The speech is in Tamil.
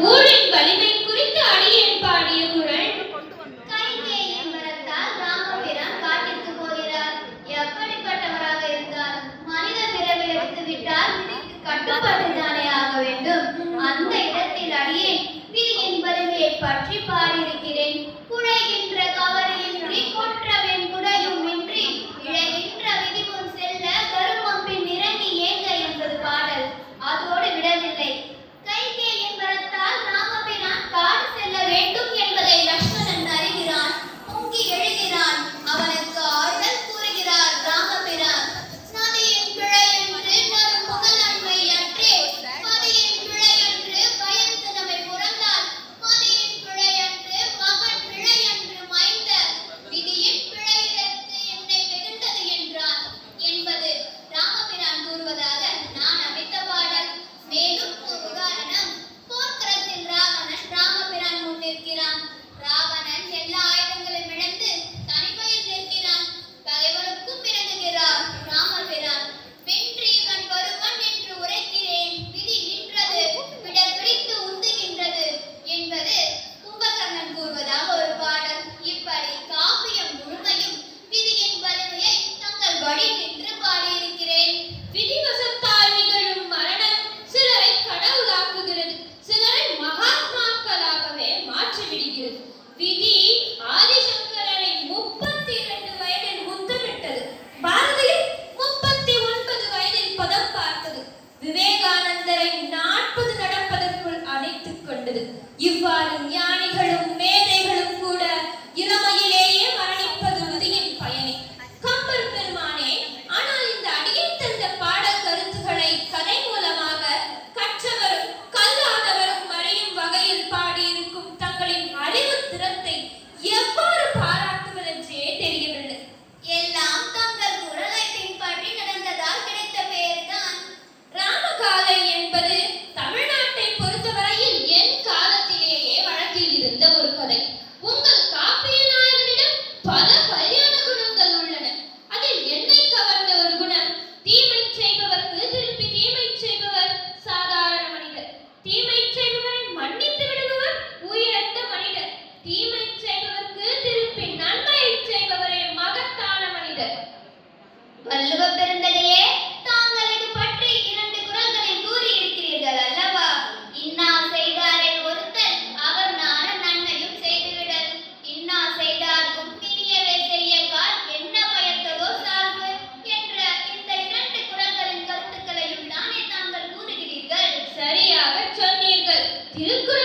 ஊழின் வலிமை குறித்து அடியேன் பாடிய குரல். கைகேயின் வரத்தால் ராமபிரான் காட்டிற்கு போகிறார். எப்படிப்பட்டவராக இருந்தார்? மனித பிறவி எடுத்து விட்டால் விதிக்கு கட்டுப்பட்டுதானே ஆக வேண்டும். அந்த இடத்தில் அடியேன் விதியின் வலிமையை பற்றி பாடியிருக்கிறேன். குழைகின்ற கவலையின்றி கொற்றவன் குடையும் இன்றி இழைகின்ற விதி முன் செல்ல கருமம் பின் இறங்கி ஏங்க என்பது பாடல். அதோடு விடவில்லை. கைகேயின் வரத்தால் ராமபிரான் காடு செல்ல வேண்டும் என்பதை லக்ஷ்மணன் அறிகிறான். பொங்கி எழுகிறான். அவனுக்கு ஆறுதல் கூறுகிறார் ராமபிரான். நதியின் பிழை என்று நரும் புகழன்மை அற்றே மதியின் பிழை என்று பயந்து நம்மை புறந்தால் மதியின் பிழை என்று மகன் பிழை என்று மைந்த விதியின் பிழை இழந்து என்னை வெகுண்டது என்றான் என்பது ராமபிரான் கூறுவதாக நான் அமைத்த பாடல். மேலும் ஒரு உதாரணம். போர்க்களத்தில் ராவணன் ராமபிரான் முன் நிற்கிறான். ராவணன் எல்லா ஆயுதங்களையும் இழந்து தனிமையில் நிற்கிறான். பகைவனுக்கும் இறங்குகிறார் ராமபிரான். வென்று இவன் வருவன் என்று உரைக்கிறேன். விதி நின்றது, விடல் பிடித்து உந்துகின்றது என்பது கும்பகர்ணன் கூறுவதாக ஒரு பாடல். இப்படி காப்பியம் முழுமையும் விதியின் வலிமையை தங்கள் வழி நின்று பாடியிருக்கிறேன். விதிவசத்தால் நிகழும் மரணம் சிலரை கடவுளாக்குகிறது, சிலரை மகாத்மாக்களாகவே மாற்றிவிடுகிறது. விதி ஆதிசங்கரரை 32 வயதில் முத்தமிட்டது. பாரதியை 39 வயதில் பதம் பார்த்தது. விவேகானந்தரை 40 நடப்பதற்குள் அணைத்துக் கொண்டது. இவ்வாறு ஞானிகளும் மேதைகளும் கூட இளமையிலேயே மரணிப்பது விதியின் பயனே. கம்பர் பெருமானே, ஆனால் இந்த அடியேன் தந்த பாடல் கருத்துக்களை கதை மூலமாக கற்றவரும் கல்லாதவரும் அறியும் வகையில் பாடியிருக்கும் தங்களின் அறிவு திறத்தை எவ்வாறு பாராட்டுவதென்றே தெரியவில்லை. எல்லாம் தங்கள் குரலை பின்பற்றி நடந்ததால் கிடைத்த பெயர்தான். ராமகாலை என்பது தமிழ்நாட்டை பொறுத்தவரையில் என் காலத்திலேயே வழக்கில் இருந்த ஒரு கதை. உங்கள் காப்பிய நாயகனிடம் பல கல்யாண குணங்கள் உள்ளன. அதில் என்னை கவர்ந்த ஒரு குணம், தீமை செய்பவருக்கு திருப்பி தீமை செய்பவர் சாதாரண மனிதர், தீமை செய்பவரை மன்னித்து விடுபவர் உயர்ந்த மனிதர், தீமை செய்பவருக்கு திருப்பி நன்மையை செய்பவரே மகத்தான மனிதர். வள்ளுவ பெருந்தகையே, தாங்கள் இது பற்றி 2 குறள்களில் கூறியிருக்கிறீர்கள் அல்லவா? இன்னா செய்தாரில் ஒருத்தல் அவர் நாண நன்மையும் செய்துவிடல். இன்னா செய்தார்க்கும் இனியவே செய்யக்கால் என்ன பயத்ததோ சால்பு என்ற இந்த 2 குறள்களின் கருத்துக்களையும் தானே தாங்கள் கூறுகிறீர்கள். சரியாக சொன்னீர்கள். திருக்குறள்